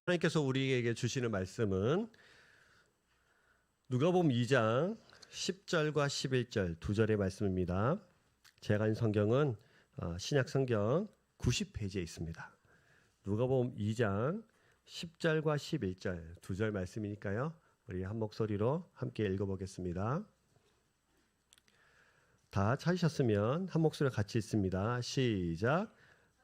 하나님께서 우리에게 주시는 말씀은 누가복음 2장 10절과 11절 두 절의 말씀입니다. 제가 인 성경은 신약 성경 90페이지에 있습니다. 누가복음 2장 10절과 11절 두 절 말씀이니까요. 우리 한 목소리로 함께 읽어보겠습니다. 다 찾으셨으면 한 목소리로 같이 읽습니다. 시작.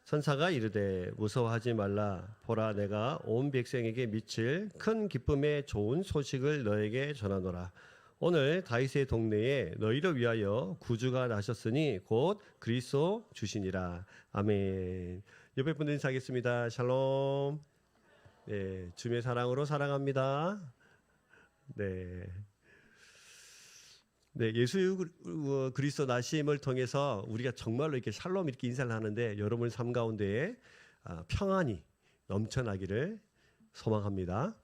선사가 이르되 무서워하지 말라. 보라, 내가 온 백성에게 미칠 큰 기쁨의 좋은 소식을 너에게 전하노라. 오늘 다윗의 동네에 너희를 위하여 구주가 나셨으니 곧 그리스도 주시니라. 아멘. 옆에 분들 인사하겠습니다. 샬롬. 네, 주님의 사랑으로 사랑합니다. 네. 네, 예수 그리스도 나심을 통해서 우리가 정말로 이렇게 샬롬 이렇게 인사를 하는데 여러분 삶 가운데에 평안이 넘쳐나기를 소망합니다.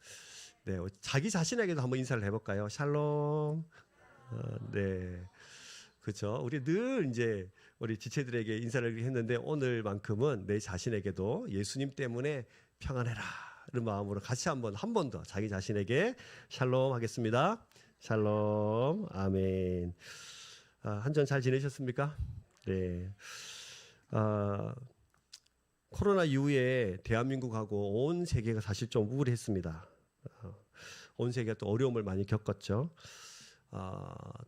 네, 자기 자신에게도 한번 인사를 해볼까요? 샬롬. 네, 그렇죠. 우리 늘 이제 우리 지체들에게 인사를 했는데 오늘만큼은 내 자신에게도 예수님 때문에 평안해라 이런 마음으로 같이 한 번 더 자기 자신에게 샬롬 하겠습니다. 샬롬. 아멘. 한전 잘 지내셨습니까? 네. 코로나 이후에 대한민국하고 온 세계가 사실 좀 우울했습니다. 온 세계가 또 어려움을 많이 겪었죠.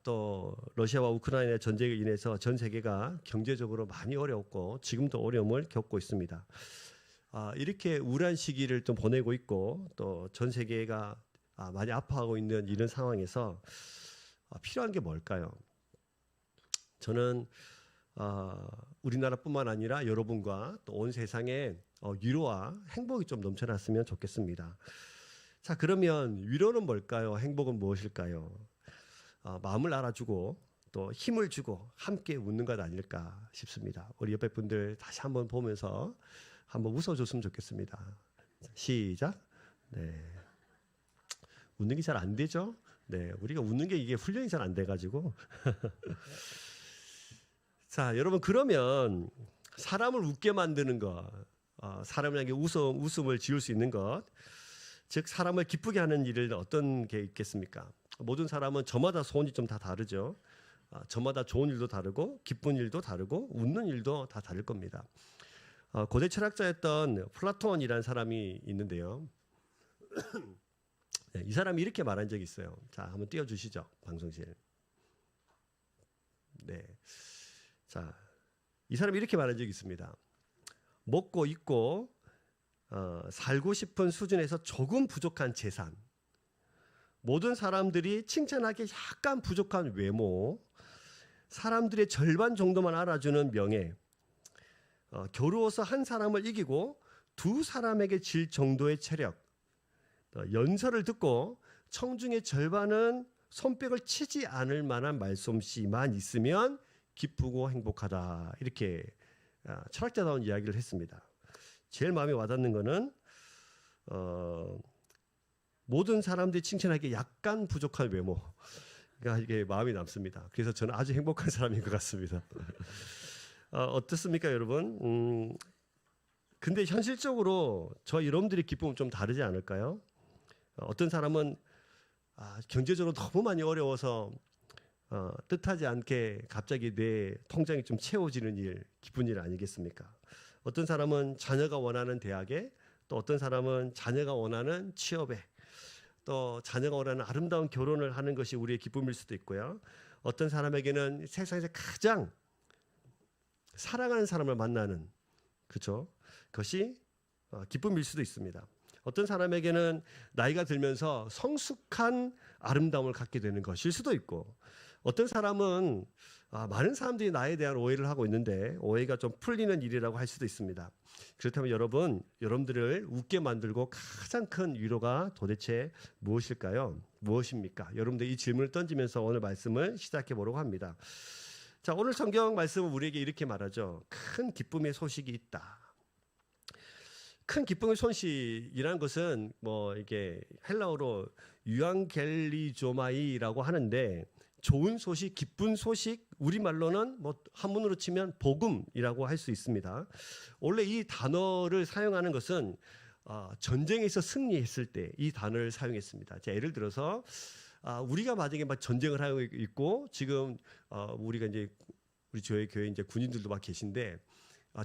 또 러시아와 우크라이나 전쟁을 인해서 전 세계가 경제적으로 많이 어려웠고 지금도 어려움을 겪고 있습니다. 이렇게 우울한 시기를 좀 보내고 있고 또 전 세계가 많이 아파하고 있는 이런 상황에서 필요한 게 뭘까요? 저는 우리나라뿐만 아니라 여러분과 또 온 세상에 위로와 행복이 좀 넘쳐났으면 좋겠습니다. 자, 그러면 위로는 뭘까요? 행복은 무엇일까요? 마음을 알아주고 또 힘을 주고 함께 웃는 것 아닐까 싶습니다. 우리 옆에 분들 다시 한번 보면서 한번 웃어줬으면 좋겠습니다. 시작. 네. 웃는 게 잘 안 되죠? 네, 우리가 웃는 게 이게 훈련이 잘 안 돼가지고. 자, 여러분 그러면 사람을 웃게 만드는 것, 사람에게 웃음을 지을 수 있는 것, 즉 사람을 기쁘게 하는 일을 어떤 게 있겠습니까? 모든 사람은 저마다 소원이 좀 다 다르죠. 저마다 좋은 일도 다르고 기쁜 일도 다르고 웃는 일도 다 다를 겁니다. 고대 철학자였던 플라톤이라는 사람이 있는데요. 이 사람이 이렇게 말한 적이 있어요. 자, 한번 띄워주시죠, 방송실. 네, 자, 이 사람이 이렇게 말한 적이 있습니다. 먹고 입고 살고 싶은 수준에서 조금 부족한 재산, 모든 사람들이 칭찬하기 약간 부족한 외모, 사람들의 절반 정도만 알아주는 명예, 겨루어서 한 사람을 이기고 두 사람에게 질 정도의 체력, 연설을 듣고 청중의 절반은 손뼉을 치지 않을 만한 말솜씨만 있으면 기쁘고 행복하다. 이렇게 철학자다운 이야기를 했습니다. 제일 마음에 와닿는 거는 모든 사람들이 칭찬하기에 약간 부족한 외모가 이게 마음이 남습니다. 그래서 저는 아주 행복한 사람인 것 같습니다. 어떻습니까, 여러분? 근데 현실적으로 저 여러분들의 기쁨은 좀 다르지 않을까요? 어떤 사람은 경제적으로 너무 많이 어려워서 뜻하지 않게 갑자기 내 통장이 좀 채워지는 일, 기쁜 일 아니겠습니까? 어떤 사람은 자녀가 원하는 대학에, 또 어떤 사람은 자녀가 원하는 취업에, 또 자녀가 원하는 아름다운 결혼을 하는 것이 우리의 기쁨일 수도 있고요. 어떤 사람에게는 세상에서 가장 사랑하는 사람을 만나는, 그렇죠? 그것이 기쁨일 수도 있습니다. 어떤 사람에게는 나이가 들면서 성숙한 아름다움을 갖게 되는 것일 수도 있고, 어떤 사람은 많은 사람들이 나에 대한 오해를 하고 있는데 오해가 좀 풀리는 일이라고 할 수도 있습니다. 그렇다면 여러분들을 웃게 만들고 가장 큰 위로가 도대체 무엇일까요? 무엇입니까? 여러분들 이 질문을 던지면서 오늘 말씀을 시작해 보려고 합니다. 자, 오늘 성경 말씀은 우리에게 이렇게 말하죠. 큰 기쁨의 소식이 있다. 큰 기쁨의 소식이라는 것은 뭐 이게 헬라어로 유앙겔리조마이라고 하는데 좋은 소식, 기쁜 소식, 우리말로는 뭐 한문으로 치면 복음이라고 할 수 있습니다. 원래 이 단어를 사용하는 것은 전쟁에서 승리했을 때 이 단어를 사용했습니다. 자, 예를 들어서 우리가 만약에 막 전쟁을 하고 있고 지금 우리가 이제 우리 저희 교회 이제 군인들도 막 계신데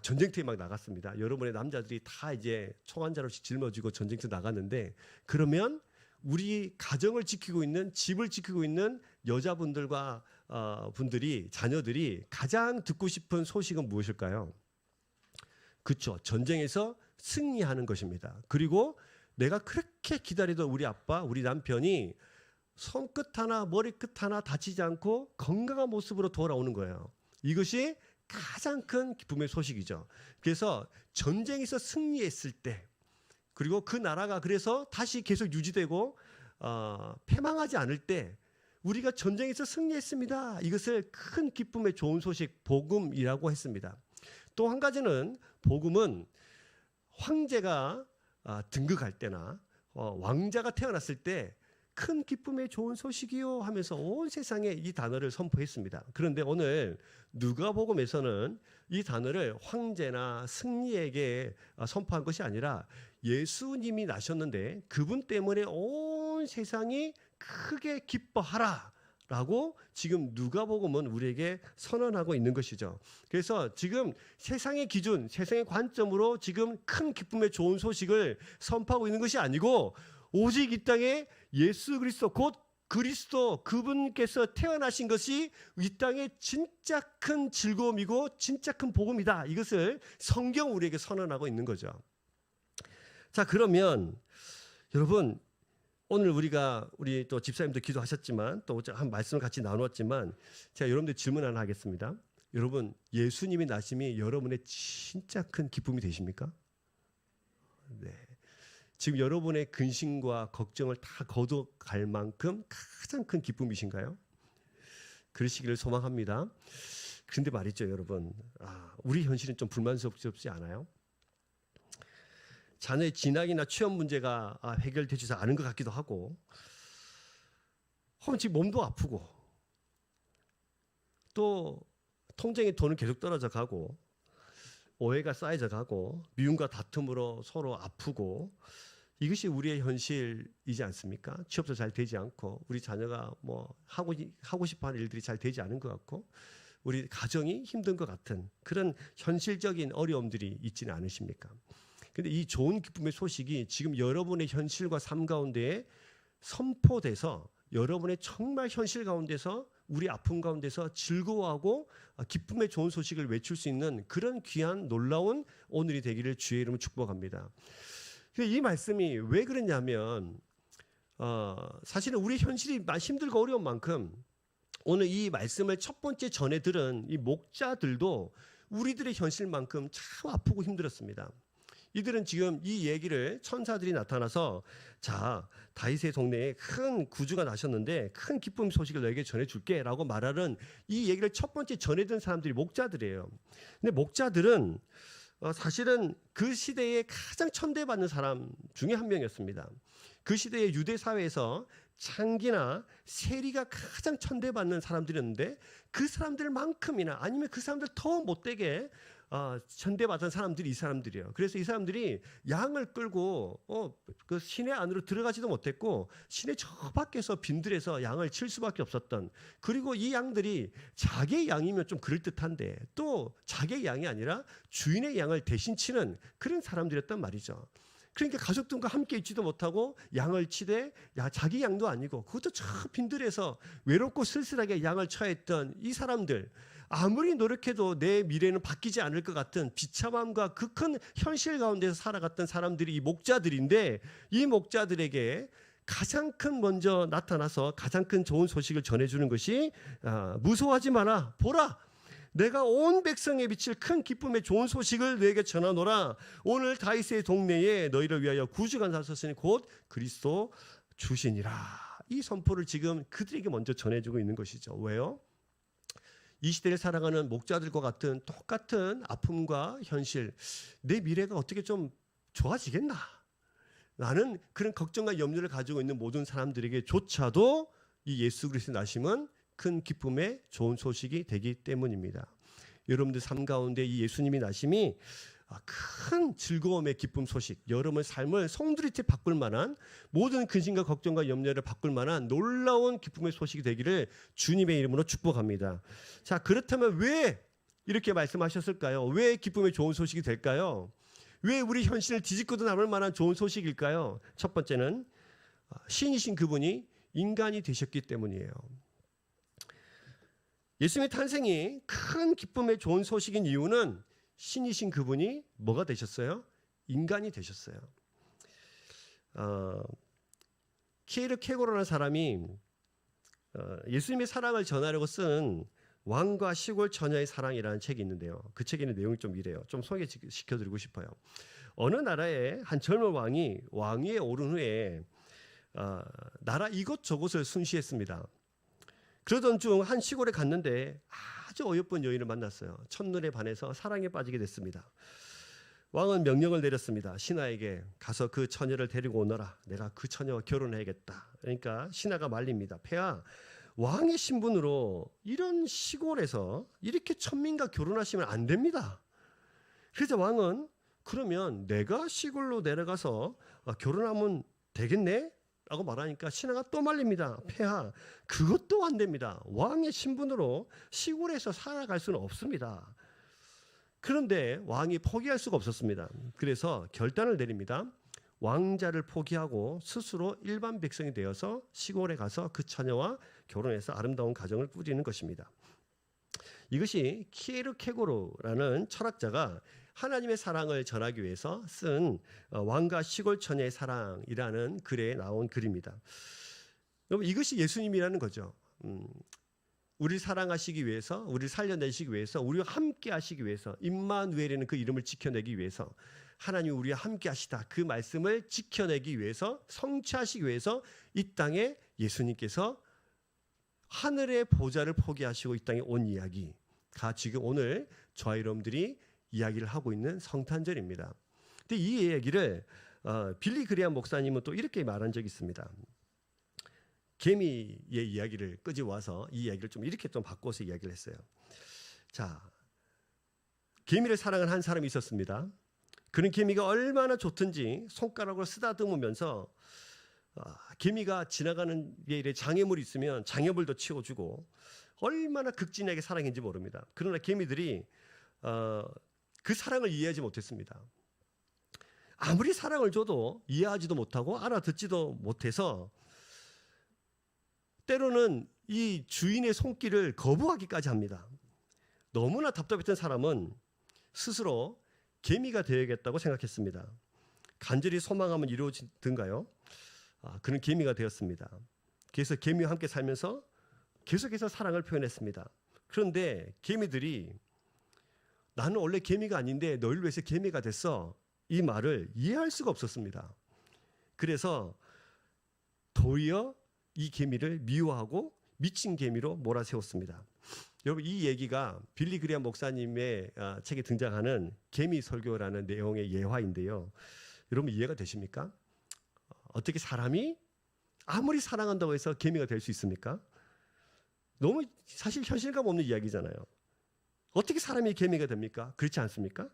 전쟁터에 막 나갔습니다. 여러분의 남자들이 다 이제 총 한 자루씩 짊어지고 전쟁터 나갔는데 그러면 우리 가정을 지키고 있는 집을 지키고 있는 여자분들과 분들이 자녀들이 가장 듣고 싶은 소식은 무엇일까요? 그렇죠. 전쟁에서 승리하는 것입니다. 그리고 내가 그렇게 기다리던 우리 아빠, 우리 남편이 손끝 하나, 머리끝 하나 다치지 않고 건강한 모습으로 돌아오는 거예요. 이것이 가장 큰 기쁨의 소식이죠. 그래서 전쟁에서 승리했을 때 그리고 그 나라가 그래서 다시 계속 유지되고 패망하지 않을 때 우리가 전쟁에서 승리했습니다. 이것을 큰 기쁨의 좋은 소식 복음이라고 했습니다. 또 한 가지는 복음은 황제가 등극할 때나 왕자가 태어났을 때 큰 기쁨의 좋은 소식이요 하면서 온 세상에 이 단어를 선포했습니다. 그런데 오늘 누가복음에서는 이 단어를 황제나 승리에게 선포한 것이 아니라 예수님이 나셨는데 그분 때문에 온 세상이 크게 기뻐하라 라고 지금 누가복음은 우리에게 선언하고 있는 것이죠. 그래서 지금 세상의 기준, 세상의 관점으로 지금 큰 기쁨의 좋은 소식을 선포하고 있는 것이 아니고 오직 이 땅에 예수 그리스도 곧 그리스도 그분께서 태어나신 것이 이 땅에 진짜 큰 즐거움이고 진짜 큰 복음이다. 이것을 성경 우리에게 선언하고 있는 거죠. 자, 그러면 여러분 오늘 우리 또 집사님도 기도하셨지만 또 한 말씀을 같이 나누었지만 제가 여러분들 질문 하나 하겠습니다. 여러분 예수님의 나심이 여러분의 진짜 큰 기쁨이 되십니까? 네. 지금 여러분의 근심과 걱정을 다 거둬갈 만큼 가장 큰 기쁨이신가요? 그러시기를 소망합니다. 그런데 말이죠, 여러분. 우리 현실은 좀 불만스럽지 않아요? 자녀의 진학이나 취업 문제가 해결되지 않은 것 같기도 하고, 지금 몸도 아프고, 또 통장의 돈은 계속 떨어져 가고, 오해가 쌓여져 가고, 미움과 다툼으로 서로 아프고, 이것이 우리의 현실이지 않습니까? 취업도 잘 되지 않고, 우리 자녀가 뭐 하고 싶어하는 일들이 잘 되지 않은 것 같고, 우리 가정이 힘든 것 같은 그런 현실적인 어려움들이 있지는 않으십니까? 근데 이 좋은 기쁨의 소식이 지금 여러분의 현실과 삶 가운데에 선포돼서 여러분의 정말 현실 가운데서 우리 아픔 가운데서 즐거워하고 기쁨의 좋은 소식을 외칠 수 있는 그런 귀한 놀라운 오늘이 되기를 주의 이름으로 축복합니다. 이 말씀이 왜 그러냐면 사실은 우리 현실이 힘들고 어려운 만큼 오늘 이 말씀을 첫 번째 전해 들은 이 목자들도 우리들의 현실만큼 참 아프고 힘들었습니다. 이들은 지금 이 얘기를 천사들이 나타나서 자, 다윗의 동네에 큰 구주가 나셨는데 큰 기쁨 소식을 너에게 전해줄게 라고 말하는 이 얘기를 첫 번째 전해든 사람들이 목자들이에요. 근데 목자들은 사실은 그 시대에 가장 천대받는 사람 중에 한 명이었습니다. 그 시대의 유대 사회에서 창기나 세리가 가장 천대받는 사람들이었는데 그 사람들만큼이나 아니면 그 사람들 더 못되게 천대받은 사람들이 이 사람들이에요. 그래서 이 사람들이 양을 끌고 그 시내 안으로 들어가지도 못했고 시내 저 밖에서 빈들에서 양을 칠 수밖에 없었던, 그리고 이 양들이 자기의 양이면 좀 그럴듯한데 또 자기의 양이 아니라 주인의 양을 대신 치는 그런 사람들이었단 말이죠. 그러니까 가족들과 함께 있지도 못하고 양을 치되 자기 양도 아니고 그것도 저 빈들에서 외롭고 쓸쓸하게 양을 쳐야 했던 이 사람들, 아무리 노력해도 내 미래는 바뀌지 않을 것 같은 비참함과 그 큰 현실 가운데서 살아갔던 사람들이 이 목자들인데, 이 목자들에게 가장 큰 먼저 나타나서 가장 큰 좋은 소식을 전해주는 것이 무서워하지 마라, 보라, 내가 온 백성에 비칠 큰 기쁨의 좋은 소식을 너에게 전하노라. 오늘 다윗의 동네에 너희를 위하여 구주가 나섰으니 곧 그리스도 주시니라. 이 선포를 지금 그들에게 먼저 전해주고 있는 것이죠. 왜요? 이 시대를 살아가는 목자들과 같은 똑같은 아픔과 현실, 내 미래가 어떻게 좀 좋아지겠나? 나는 그런 걱정과 염려를 가지고 있는 모든 사람들에게조차도 이 예수 그리스도의 나심은 큰 기쁨의 좋은 소식이 되기 때문입니다. 여러분들 삶 가운데 이 예수님이 나심이 큰 즐거움의 기쁨 소식, 여러분의 삶을 송두리째 바꿀 만한, 모든 근심과 걱정과 염려를 바꿀 만한 놀라운 기쁨의 소식이 되기를 주님의 이름으로 축복합니다. 자, 그렇다면 왜 이렇게 말씀하셨을까요? 왜 기쁨의 좋은 소식이 될까요? 왜 우리 현실을 뒤집고도 남을 만한 좋은 소식일까요? 첫 번째는 신이신 그분이 인간이 되셨기 때문이에요. 예수님의 탄생이 큰 기쁨의 좋은 소식인 이유는 신이신 그분이 뭐가 되셨어요? 인간이 되셨어요. 키에르 케고르라는 사람이 예수님의 사랑을 전하려고 쓴 왕과 시골 처녀의 사랑이라는 책이 있는데요. 그 책에는 내용이 좀 이래요. 좀 소개시켜드리고 싶어요. 어느 나라에 한 젊은 왕이 왕위에 오른 후에 나라 이곳저곳을 순시했습니다. 그러던 중 한 시골에 갔는데 아주 어여쁜 여인을 만났어요. 첫눈에 반해서 사랑에 빠지게 됐습니다. 왕은 명령을 내렸습니다. 신하에게 가서 그 처녀를 데리고 오너라. 내가 그 처녀와 결혼해야겠다. 그러니까 신하가 말립니다. 폐하, 왕의 신분으로 이런 시골에서 이렇게 천민과 결혼하시면 안 됩니다. 그래서 왕은 그러면 내가 시골로 내려가서 결혼하면 되겠네? 라고 말하니까 신하가 또 말립니다. 폐하, 그것도 안 됩니다. 왕의 신분으로 시골에서 살아갈 수는 없습니다. 그런데 왕이 포기할 수가 없었습니다. 그래서 결단을 내립니다. 왕자를 포기하고 스스로 일반 백성이 되어서 시골에 가서 그 처녀와 결혼해서 아름다운 가정을 꾸리는 것입니다. 이것이 키에르 케고르라는 철학자가 하나님의 사랑을 전하기 위해서 쓴 왕과 시골 처녀의 사랑이라는 글에 나온 글입니다. 여러분, 이것이 예수님이라는 거죠. 우리를 사랑하시기 위해서, 우리를 살려내시기 위해서, 우리와 함께 하시기 위해서, 임마누엘이라는 그 이름을 지켜내기 위해서, 하나님이 우리와 함께 하시다, 그 말씀을 지켜내기 위해서, 성취하시기 위해서 이 땅에 예수님께서 하늘의 보좌를 포기하시고 이 땅에 온 이야기가 지금 오늘 저와 여러분들이 이야기를 하고 있는 성탄절입니다. 근데 이 이야기를 빌리 그레이엄 목사님은 또 이렇게 말한 적이 있습니다. 개미의 이야기를 끄집어와서 이 이야기를 좀 이렇게 좀 바꿔서 이야기를 했어요. 자, 개미를 사랑하는 한 사람이 있었습니다. 그는 개미가 얼마나 좋든지 손가락으로 쓰다듬으면서 개미가 지나가는 길에 장애물이 있으면 장애물도 치워주고 얼마나 극진하게 사랑했는지 모릅니다. 그러나 개미들이 그 사랑을 이해하지 못했습니다. 아무리 사랑을 줘도 이해하지도 못하고 알아듣지도 못해서 때로는 이 주인의 손길을 거부하기까지 합니다. 너무나 답답했던 사람은 스스로 개미가 되어야겠다고 생각했습니다. 간절히 소망하면 이루어지든가요? 그는 개미가 되었습니다. 그래서 개미와 함께 살면서 계속해서 사랑을 표현했습니다. 그런데 개미들이 나는 원래 개미가 아닌데 너를 위해서 개미가 됐어, 이 말을 이해할 수가 없었습니다. 그래서 도리어 이 개미를 미워하고 미친 개미로 몰아세웠습니다. 여러분, 이 얘기가 빌리 그레이엄 목사님의 책에 등장하는 개미 설교라는 내용의 예화인데요. 여러분, 이해가 되십니까? 어떻게 사람이 아무리 사랑한다고 해서 개미가 될 수 있습니까? 너무 사실 현실감 없는 이야기잖아요. 어떻게 사람이 개미가 됩니까? 그렇지 않습니까?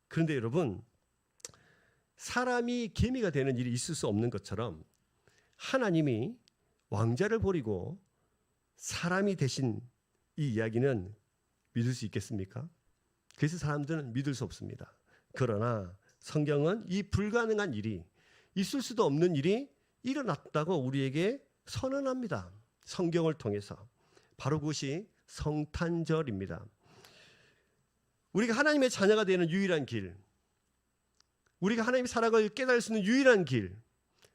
그런데 여러분, 사람이 개미가 되는 일이 있을 수 없는 것처럼 하나님이 왕자를 버리고 사람이 되신 이 이야기는 믿을 수 있겠습니까? 그래서 사람들은 믿을 수 없습니다. 그러나 성경은 이 불가능한 일이, 있을 수도 없는 일이 일어났다고 우리에게 선언합니다. 성경을 통해서. 바로 그것이 성탄절입니다. 우리가 하나님의 자녀가 되는 유일한 길, 우리가 하나님의 사랑을 깨달을 수 있는 유일한 길,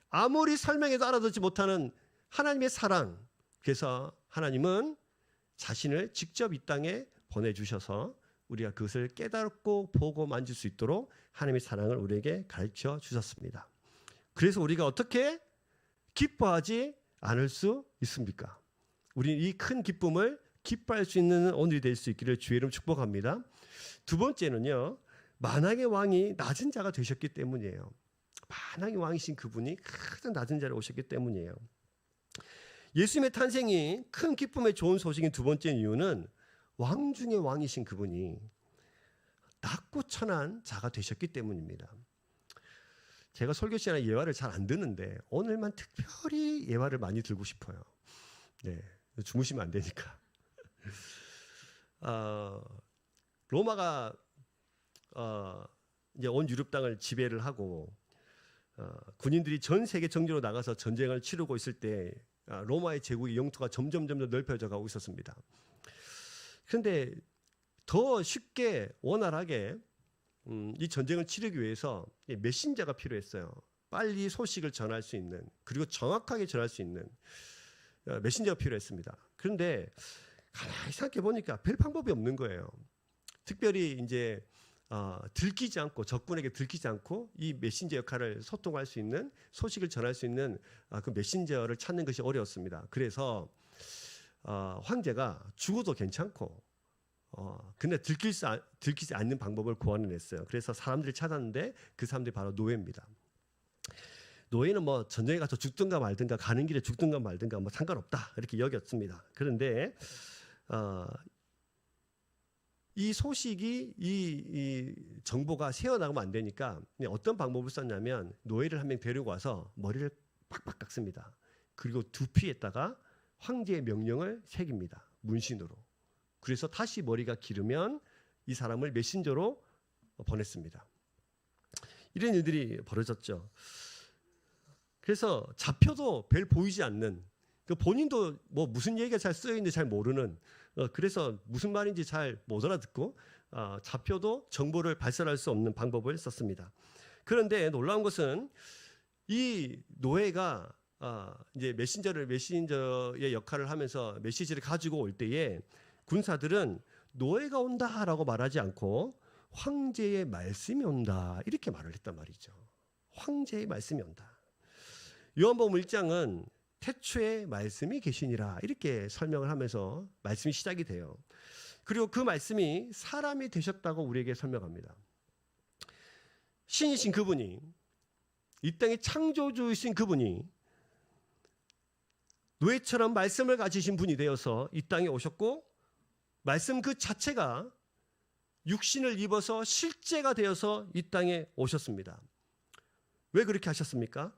아무리 설명해도 알아듣지 못하는 하나님의 사랑. 그래서 하나님은 자신을 직접 이 땅에 보내주셔서 우리가 그것을 깨닫고 보고 만질 수 있도록 하나님의 사랑을 우리에게 가르쳐 주셨습니다. 그래서 우리가 어떻게 기뻐하지 않을 수 있습니까? 우리는 이 큰 기쁨을 기뻐할 수 있는 오늘이 될 수 있기를 주의 이름 축복합니다. 두 번째는요, 만왕의 왕이 낮은 자가 되셨기 때문이에요. 만왕의 왕이신 그분이 가장 낮은 자리에 오셨기 때문이에요. 예수님의 탄생이 큰 기쁨의 좋은 소식인 두 번째 이유는 왕 중의 왕이신 그분이 낮고 천한 자가 되셨기 때문입니다. 제가 설교 시간에 예화를 잘 안 드는데 오늘만 특별히 예화를 많이 들고 싶어요. 네, 주무시면 안 되니까. 로마가 이제 온 유럽 땅을 지배를 하고 군인들이 전 세계 정주로 나가서 전쟁을 치르고 있을 때 로마의 제국의 영토가 점점 넓혀져 가고 있었습니다. 그런데 더 쉽게 원활하게 이 전쟁을 치르기 위해서 메신저가 필요했어요. 빨리 소식을 전할 수 있는, 그리고 정확하게 전할 수 있는 메신저가 필요했습니다. 그런데 가만히 생각해 보니까 별 방법이 없는 거예요. 특별히 이제 들키지 않고, 적군에게 들키지 않고 이 메신저 역할을 소통할 수 있는, 소식을 전할 수 있는 그 메신저를 찾는 것이 어려웠습니다. 그래서 황제가 죽어도 괜찮고 근데 들키지 않는 방법을 고안해냈어요. 그래서 사람들이 찾았는데 그 사람들이 바로 노예입니다. 노예는 뭐 전쟁에 가서 죽든가 말든가, 가는 길에 죽든가 말든가 뭐 상관없다 이렇게 여겼습니다. 그런데 이 소식이 이 정보가 새어나가면 안 되니까 어떤 방법을 썼냐면, 노예를 한 명 데리고 와서 머리를 팍팍 깎습니다. 그리고 두피에다가 황제의 명령을 새깁니다. 문신으로. 그래서 다시 머리가 기르면 이 사람을 메신저로 보냈습니다. 이런 일들이 벌어졌죠. 그래서 잡혀도 별 보이지 않는, 본인도 뭐 무슨 얘기가 잘 쓰여 있는지 잘 모르는, 그래서 무슨 말인지 잘 못 알아듣고 잡혀도 정보를 발설할 수 없는 방법을 썼습니다. 그런데 놀라운 것은 이 노예가 이제 메신저의 역할을 하면서 메시지를 가지고 올 때에 군사들은 노예가 온다라고 말하지 않고 황제의 말씀이 온다 이렇게 말을 했단 말이죠. 황제의 말씀이 온다. 요한복음 1장은 태초에 말씀이 계시니라 이렇게 설명을 하면서 말씀이 시작이 돼요. 그리고 그 말씀이 사람이 되셨다고 우리에게 설명합니다. 신이신 그분이, 이 땅의 창조주이신 그분이 노예처럼 말씀을 가지신 분이 되어서 이 땅에 오셨고, 말씀 그 자체가 육신을 입어서 실제가 되어서 이 땅에 오셨습니다. 왜 그렇게 하셨습니까?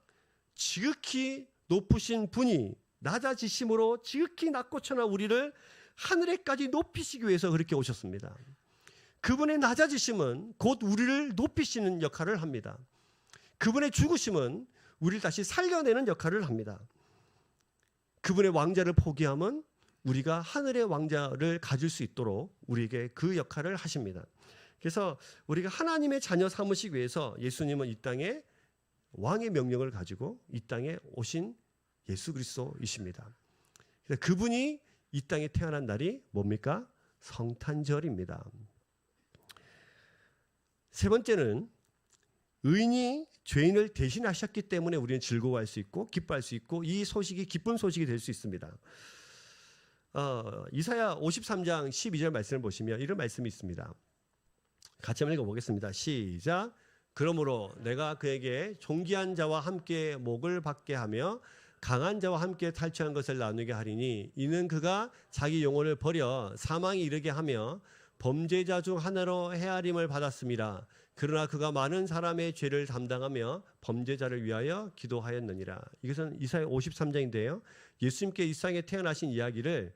지극히 높으신 분이 낮아지심으로 지극히 낮고 천한 우리를 하늘에까지 높이시기 위해서 그렇게 오셨습니다. 그분의 낮아지심은 곧 우리를 높이시는 역할을 합니다. 그분의 죽으심은 우리를 다시 살려내는 역할을 합니다. 그분의 왕자를 포기하면 우리가 하늘의 왕자를 가질 수 있도록 우리에게 그 역할을 하십니다. 그래서 우리가 하나님의 자녀 삼으시기 위해서 예수님은 이 땅에 왕의 명령을 가지고 이 땅에 오신 예수 그리스도이십니다. 그분이 이 땅에 태어난 날이 뭡니까? 성탄절입니다. 세 번째는 의인이 죄인을 대신하셨기 때문에 우리는 즐거워할 수 있고 기뻐할 수 있고 이 소식이 기쁜 소식이 될 수 있습니다. 이사야 53장 12절 말씀을 보시면 이런 말씀이 있습니다. 같이 한번 읽어보겠습니다. 시작. 그러므로 내가 그에게 존귀한 자와 함께 목을 받게 하며 강한 자와 함께 탈취한 것을 나누게 하리니 이는 그가 자기 영혼을 버려 사망에 이르게 하며 범죄자 중 하나로 헤아림을 받았습니다. 그러나 그가 많은 사람의 죄를 담당하며 범죄자를 위하여 기도하였느니라. 이것은 이사야 53장인데요. 예수님께 이 땅에 태어나신 이야기를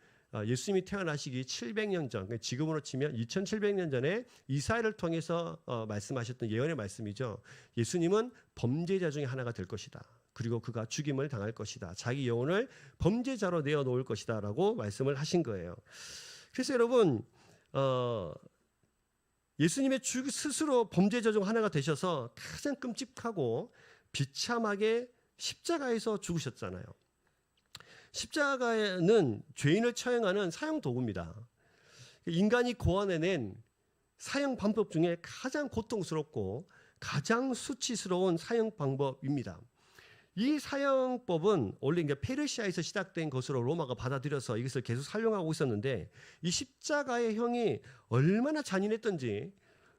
예수님이 태어나시기 700년 전, 지금으로 치면 2700년 전에 이사야를 통해서 말씀하셨던 예언의 말씀이죠. 예수님은 범죄자 중에 하나가 될 것이다. 그리고 그가 죽임을 당할 것이다. 자기 영혼을 범죄자로 내어놓을 것이다 라고 말씀을 하신 거예요. 그래서 여러분 예수님의 스스로 범죄자 중 하나가 되셔서 가장 끔찍하고 비참하게 십자가에서 죽으셨잖아요. 십자가는 죄인을 처형하는 사형 도구입니다. 인간이 고안해낸 사형 방법 중에 가장 고통스럽고 가장 수치스러운 사형 방법입니다. 이 사형법은 원래 이제 페르시아에서 시작된 것으로 로마가 받아들여서 이것을 계속 사용하고 있었는데 이 십자가의 형이 얼마나 잔인했던지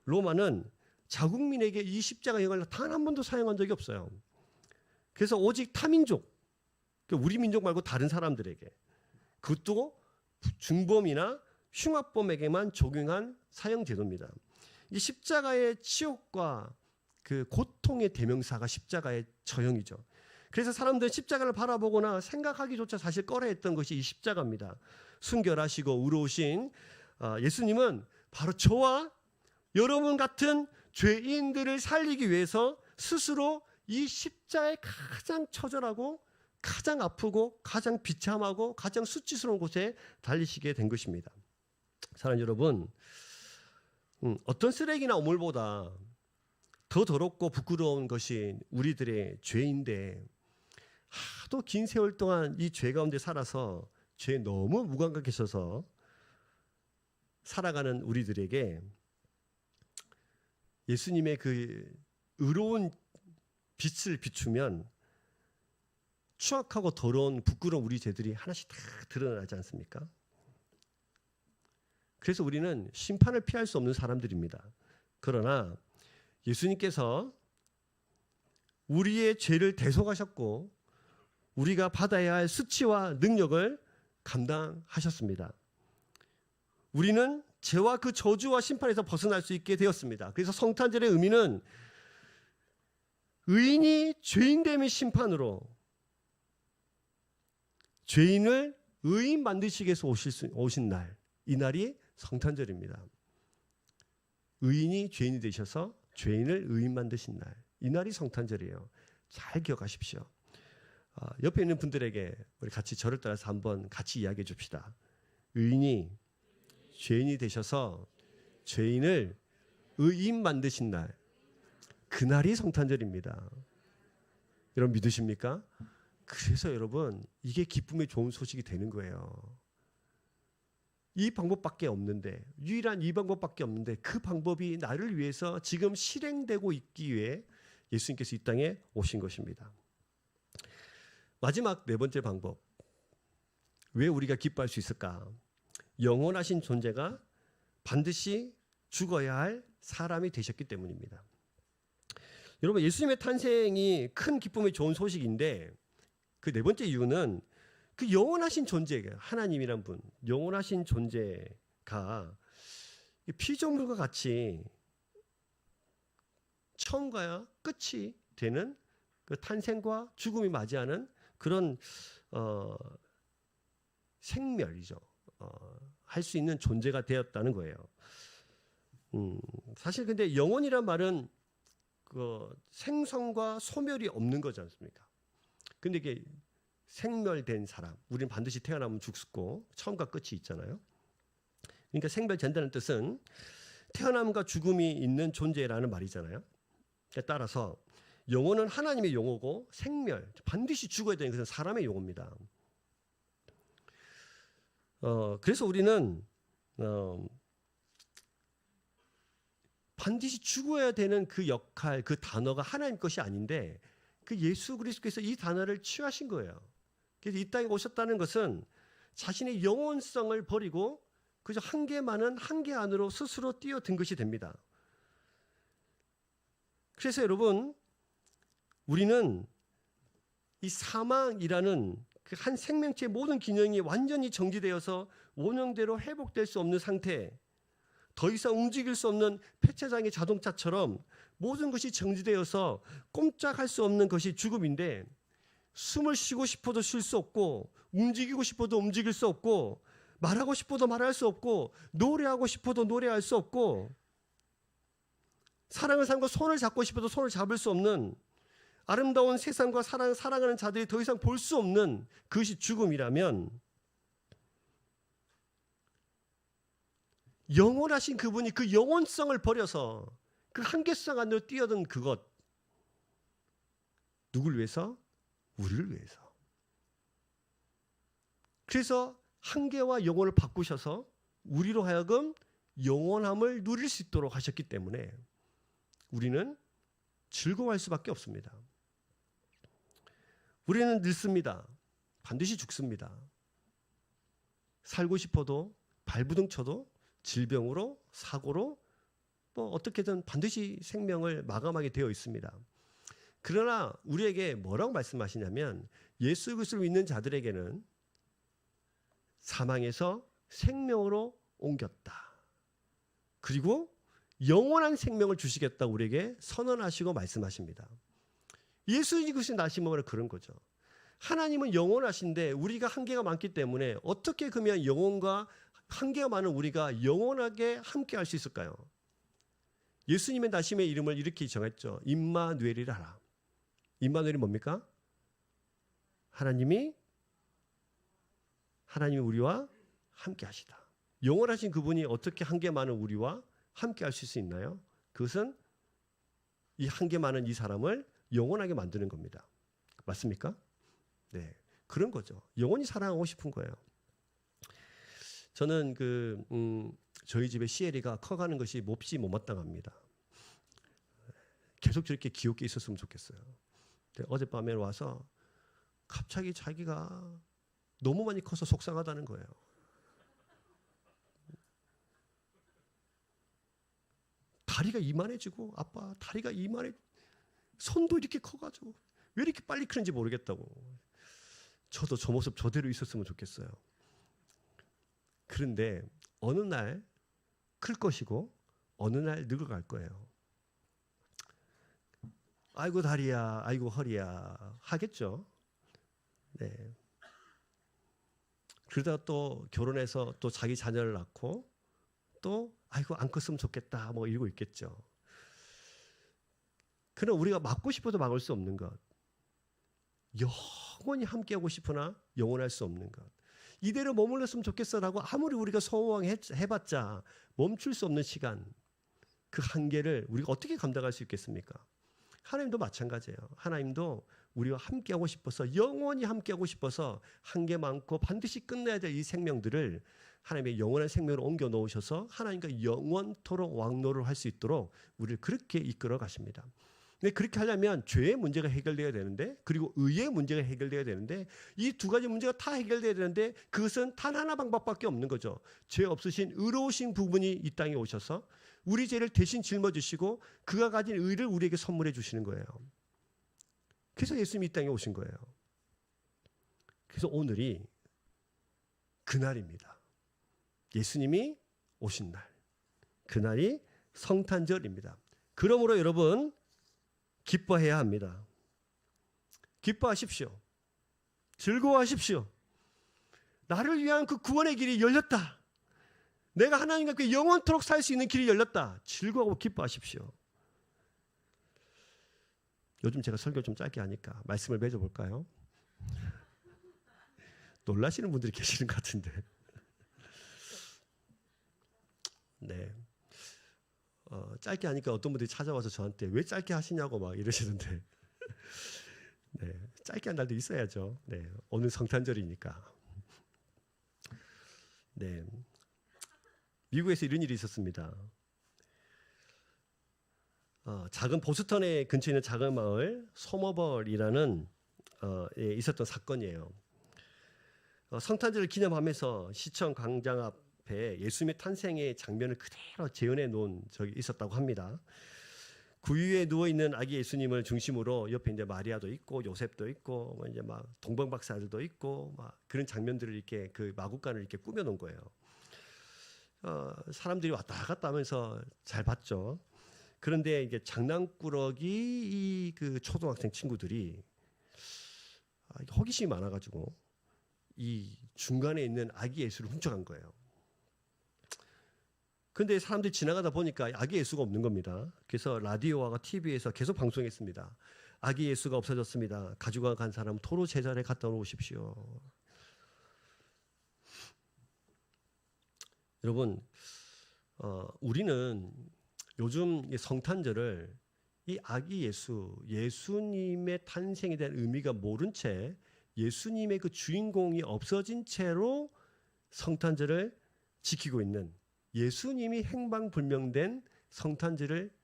로마는 자국민에게 이 십자가형을 단 한 번도 사용한 적이 없어요. 그래서 오직 타민족, 우리 민족 말고 다른 사람들에게, 그것도 중범이나 흉악범에게만 적용한 사형 제도입니다. 이 십자가의 치욕과 그 고통의 대명사가 십자가의 처형이죠. 그래서 사람들은 십자가를 바라보거나 생각하기조차 사실 꺼려했던 것이 이 십자가입니다. 순결하시고 의로우신 예수님은 바로 저와 여러분 같은 죄인들을 살리기 위해서 스스로 이 십자가의 가장 처절하고 가장 아프고 가장 비참하고 가장 수치스러운 곳에 달리시게 된 것입니다. 사랑하는 여러분, 어떤 쓰레기나 오물보다 더 더럽고 부끄러운 것이 우리들의 죄인데, 하도 긴 세월 동안 이 죄 가운데 살아서 죄에 너무 무감각해져서 살아가는 우리들에게 예수님의 그 의로운 빛을 비추면 추악하고 더러운 부끄러운 우리 죄들이 하나씩 다 드러나지 않습니까? 그래서 우리는 심판을 피할 수 없는 사람들입니다. 그러나 예수님께서 우리의 죄를 대속하셨고 우리가 받아야 할 수치와 능력을 감당하셨습니다. 우리는 죄와 그 저주와 심판에서 벗어날 수 있게 되었습니다. 그래서 성탄절의 의미는 의인이 죄인됨의 심판으로 죄인을 의인 만드시기 위해서 오신 날, 이 날이 성탄절입니다. 의인이 죄인이 되셔서 죄인을 의인 만드신 날, 이 날이 성탄절이에요. 잘 기억하십시오. 옆에 있는 분들에게 우리 같이 절을 따라서 한번 같이 이야기해 줍시다. 의인이 죄인이 되셔서 죄인을 의인 만드신 날, 그날이 성탄절입니다. 여러분 믿으십니까? 그래서 여러분 이게 기쁨의 좋은 소식이 되는 거예요. 이 방법밖에 없는데, 유일한 이 방법밖에 없는데, 그 방법이 나를 위해서 지금 실행되고 있기 위해 예수님께서 이 땅에 오신 것입니다. 마지막 네 번째 방법, 왜 우리가 기뻐할 수 있을까? 영원하신 존재가 반드시 죽어야 할 사람이 되셨기 때문입니다. 여러분, 예수님의 탄생이 큰 기쁨의 좋은 소식인데, 그 네 번째 이유는 그 영원하신 존재가, 하나님이란 분, 영원하신 존재가 피조물과 같이 처음과 끝이 되는 그 탄생과 죽음이 맞이하는 그런 생멸이죠. 할 수 있는 존재가 되었다는 거예요. 사실 근데 영원이란 말은 그 생성과 소멸이 없는 거지 않습니까? 근데 이게 생멸된 사람, 우리는 반드시 태어나면 죽고 처음과 끝이 있잖아요. 그러니까 생멸된다는 뜻은 태어남과 죽음이 있는 존재라는 말이잖아요. 따라서 영혼은 하나님의 용어고 생멸, 반드시 죽어야 되는 것은 사람의 용어입니다. 그래서 우리는 반드시 죽어야 되는 그 역할, 그 단어가 하나님 것이 아닌데 그 예수 그리스도께서 이 단어를 취하신 거예요. 그래서 이 땅에 오셨다는 것은 자신의 영혼성을 버리고 그저 한계 많은 한계 안으로 스스로 뛰어든 것이 됩니다. 그래서 여러분, 우리는 이 사망이라는 그 한 생명체의 모든 기능이 완전히 정지되어서 원형대로 회복될 수 없는 상태, 더 이상 움직일 수 없는 폐차장의 자동차처럼 모든 것이 정지되어서 꼼짝할 수 없는 것이 죽음인데, 숨을 쉬고 싶어도 쉴 수 없고, 움직이고 싶어도 움직일 수 없고, 말하고 싶어도 말할 수 없고, 노래하고 싶어도 노래할 수 없고, 사랑을 삼고 손을 잡고 싶어도 손을 잡을 수 없는, 아름다운 세상과 사랑하는 자들이 더 이상 볼 수 없는 그것이 죽음이라면, 영원하신 그분이 그 영원성을 버려서 그 한계성 안으로 뛰어든 그것, 누굴 위해서? 우리를 위해서. 그래서 한계와 영혼을 바꾸셔서 우리로 하여금 영원함을 누릴 수 있도록 하셨기 때문에 우리는 즐거워할 수밖에 없습니다. 우리는 늙습니다. 반드시 죽습니다. 살고 싶어도 발부둥 쳐도 질병으로, 사고로 뭐 어떻게든 반드시 생명을 마감하게 되어 있습니다. 그러나 우리에게 뭐라고 말씀하시냐면 예수 그리스도를 믿는 자들에게는 사망에서 생명으로 옮겼다. 그리고 영원한 생명을 주시겠다고 우리에게 선언하시고 말씀하십니다. 예수 그리스도의 나심은 그런 거죠. 하나님은 영원하신데 우리가 한계가 많기 때문에 어떻게 그러면 영혼과 한계가 많은 우리가 영원하게 함께 할 수 있을까요? 예수님의 나심의 이름을 이렇게 정했죠. 임마누엘이라. 임마누엘이 뭡니까? 하나님이 우리와 함께 하시다. 영원하신 그분이 어떻게 한계 많은 우리와 함께 할 수 있나요? 그것은 이 한계 많은 이 사람을 영원하게 만드는 겁니다. 맞습니까? 네, 그런 거죠. 영원히 사랑하고 싶은 거예요. 저는 저희 집에 시엘이가 커가는 것이 몹시 못마땅합니다. 계속 저렇게 귀엽게 있었으면 좋겠어요. 어젯밤에 와서 갑자기 자기가 너무 많이 커서 속상하다는 거예요. 다리가 이만해지고 아빠 다리가 손도 이렇게 커가지고 왜 이렇게 빨리 크는지 모르겠다고. 저도 저 모습 저대로 있었으면 좋겠어요. 그런데 어느 날 클 것이고 어느 날 늙어갈 거예요. 아이고 다리야, 아이고 허리야 하겠죠. 네. 그러다가 또 결혼해서 또 자기 자녀를 낳고 또 아이고 안 컸으면 좋겠다 뭐 이러고 있겠죠. 그러나 우리가 막고 싶어도 막을 수 없는 것, 영원히 함께하고 싶으나 영원할 수 없는 것, 이대로 머물렀으면 좋겠어라고 아무리 우리가 소원해봤자 멈출 수 없는 시간, 그 한계를 우리가 어떻게 감당할 수 있겠습니까? 하나님도 마찬가지예요. 하나님도 우리와 함께하고 싶어서, 영원히 함께하고 싶어서 한계 많고 반드시 끝내야 될 이 생명들을 하나님의 영원한 생명으로 옮겨 놓으셔서 하나님과 영원토록 왕노를 할 수 있도록 우리를 그렇게 이끌어 가십니다. 근데 그렇게 하려면 죄의 문제가 해결돼야 되는데, 그리고 의의 문제가 해결돼야 되는데, 이 두 가지 문제가 다 해결돼야 되는데 그것은 단 하나 방법밖에 없는 거죠. 죄 없으신 의로우신 부분이 이 땅에 오셔서 우리 죄를 대신 짊어지시고 그가 가진 의를 우리에게 선물해 주시는 거예요. 그래서 예수님이 이 땅에 오신 거예요. 그래서 오늘이 그날입니다. 예수님이 오신 날, 그날이 성탄절입니다. 그러므로 여러분 기뻐해야 합니다. 기뻐하십시오. 즐거워하십시오. 나를 위한 그 구원의 길이 열렸다. 내가 하나님과 함께 영원토록 살 수 있는 길이 열렸다. 즐거워하고 기뻐하십시오. 요즘 제가 설교 좀 짧게 하니까 말씀을 맺어볼까요? 놀라시는 분들이 계시는 것 같은데. 네. 짧게 하니까 어떤 분들이 찾아와서 저한테 왜 짧게 하시냐고 막 이러시는데, 네, 짧게 한 날도 있어야죠. 네, 오늘 성탄절이니까. 네, 미국에서 이런 일이 있었습니다. 작은 보스턴의 근처에 있는 작은 마을 소머벌이라는 에 있었던 사건이에요. 성탄절을 기념하면서 시청 광장 앞에 예수님의 탄생의 장면을 그대로 재현해 놓은 적이 있었다고 합니다. 구유에 누워 있는 아기 예수님을 중심으로 옆에 이제 마리아도 있고 요셉도 있고 뭐 이제 막 동방박사들도 있고 막 그런 장면들을 이렇게 그 마구간을 이렇게 꾸며 놓은 거예요. 사람들이 왔다 갔다 하면서 잘 봤죠. 그런데 이게 장난꾸러기 그 초등학생 친구들이 호기심이 많아가지고 이 중간에 있는 아기 예수를 훔쳐간 거예요. 근데 사람들이 지나가다 보니까 아기 예수가 없는 겁니다. 그래서 라디오와 TV에서 계속 방송했습니다. 아기 예수가 없어졌습니다. 가지고 간 사람 토로 제자리에 갖다 놓으십시오. 여러분, 우리는 요즘 성탄절을 이 아기 예수, 예수님의 탄생에 대한 의미가 모른 채 예수님의 그 주인공이 없어진 채로 성탄절을 지키고 있는, 예수님이 행방불명된 성탄절을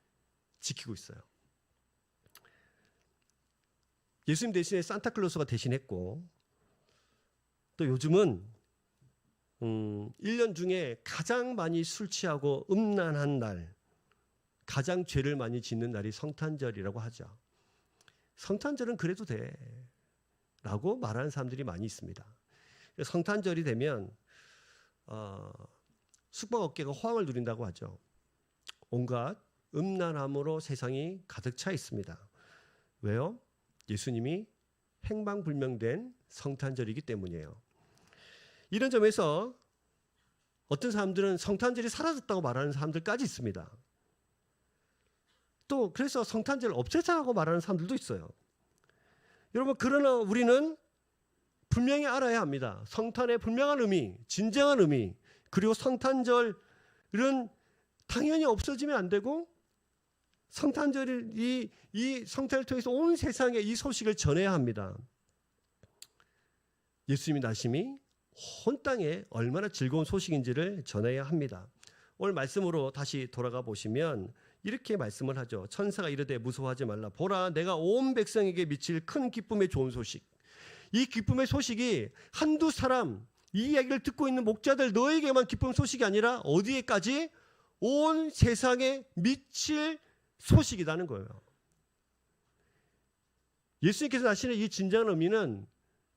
지키고 있어요. 예수님 대신에 산타클로스가 대신했고, 또 요즘은 1년 중에 가장 많이 술 취하고 음란한 날, 가장 죄를 많이 짓는 날이 성탄절이라고 하죠. 성탄절은 그래도 돼 라고 말하는 사람들이 많이 있습니다. 성탄절이 되면 숙박업계가 호황을 누린다고 하죠. 온갖 음란함으로 세상이 가득 차 있습니다. 왜요? 예수님이 행방불명된 성탄절이기 때문이에요. 이런 점에서 어떤 사람들은 성탄절이 사라졌다고 말하는 사람들까지 있습니다. 또 그래서 성탄절을 없애자고 말하는 사람들도 있어요. 여러분, 그러나 우리는 분명히 알아야 합니다. 성탄의 분명한 의미, 진정한 의미, 그리고 성탄절은 당연히 없어지면 안 되고, 성탄절이 이 성탄을 통해서 온 세상에 이 소식을 전해야 합니다. 예수님의 나심이 온 땅에 얼마나 즐거운 소식인지를 전해야 합니다. 오늘 말씀으로 다시 돌아가 보시면 이렇게 말씀을 하죠. 천사가 이르되 무서워하지 말라. 보라, 내가 온 백성에게 미칠 큰 기쁨의 좋은 소식. 이 기쁨의 소식이 한두 사람, 이 이야기를 듣고 있는 목자들 너에게만 기쁨 소식이 아니라 어디에까지? 온 세상에 미칠 소식이라는 거예요. 예수님께서 하시는 이 진정한 의미는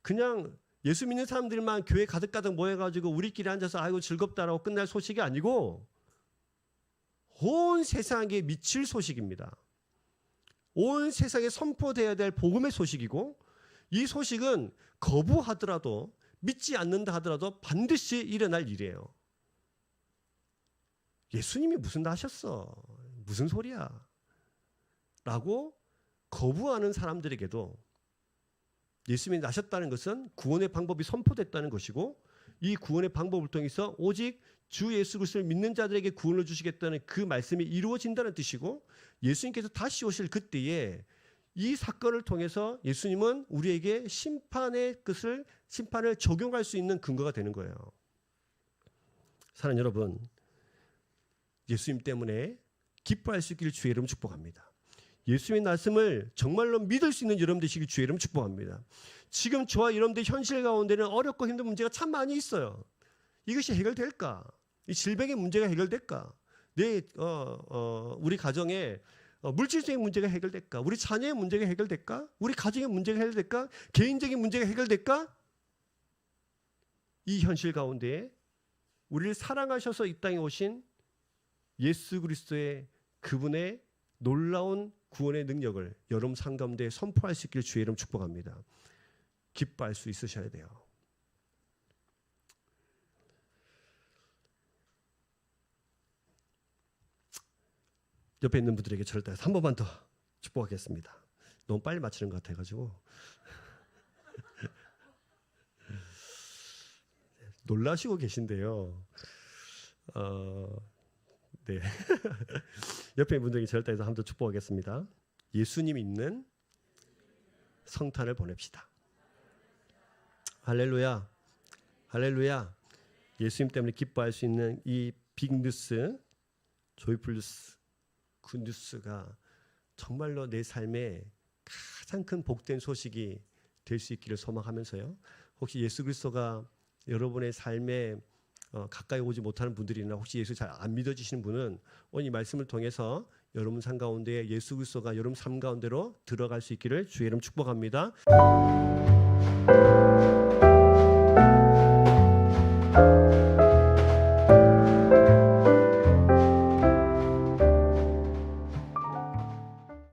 그냥 예수 믿는 사람들만 교회 가득가득 모여가지고 우리끼리 앉아서 아이고 즐겁다라고 끝날 소식이 아니고 온 세상에 미칠 소식입니다. 온 세상에 선포되어야 될 복음의 소식이고, 이 소식은 거부하더라도, 믿지 않는다 하더라도 반드시 일어날 일이에요. 예수님이 무슨 나셨어? 무슨 소리야? 라고 거부하는 사람들에게도 예수님이 나셨다는 것은 구원의 방법이 선포됐다는 것이고, 이 구원의 방법을 통해서 오직 주 예수 그리스도를 믿는 자들에게 구원을 주시겠다는 그 말씀이 이루어진다는 뜻이고, 예수님께서 다시 오실 그때에 이 사건을 통해서 예수님은 우리에게 심판을 적용할 수 있는 근거가 되는 거예요. 사랑하는 여러분, 예수님 때문에 기뻐할 수 있기를 주의 이름 축복합니다. 예수님의 말씀을 정말로 믿을 수 있는 여러분 되시길 주의 이름 축복합니다. 지금 저와 여러분들 현실 가운데는 어렵고 힘든 문제가 참 많이 있어요. 이것이 해결될까? 이 질병의 문제가 해결될까? 우리 가정에 물질적인 문제가 해결될까? 우리 자녀의 문제가 해결될까? 우리 가정의 문제가 해결될까? 개인적인 문제가 해결될까? 이 현실 가운데 우리를 사랑하셔서 이 땅에 오신 예수 그리스도의 그분의 놀라운 구원의 능력을 여러분 삶 가운데 선포할 수 있기를 주의 이름 축복합니다. 기뻐할 수 있으셔야 돼요. 옆에 있는 분들에게 저를 따라서 한 번만 더 축복하겠습니다. 너무 빨리 마치는 것 같아가지고 놀라시고 계신데요. 네. 옆에 있는 분들에게 저를 따라서 한 번 더 축복하겠습니다. 예수님 있는 성탄을 보냅시다. 할렐루야, 할렐루야. 예수님 때문에 기뻐할 수 있는 이 빅뉴스, 조이풀 뉴스, 그 뉴스가 정말로 내 삶에 가장 큰 복된 소식이 될 수 있기를 소망하면서요. 혹시 예수 그리스도가 여러분의 삶에 가까이 오지 못하는 분들이나 혹시 예수 잘 안 믿어지시는 분은 오늘 이 말씀을 통해서 여러분 삶 가운데 예수 그리스도가 여러분 삶 가운데로 들어갈 수 있기를 주의 이름 축복합니다.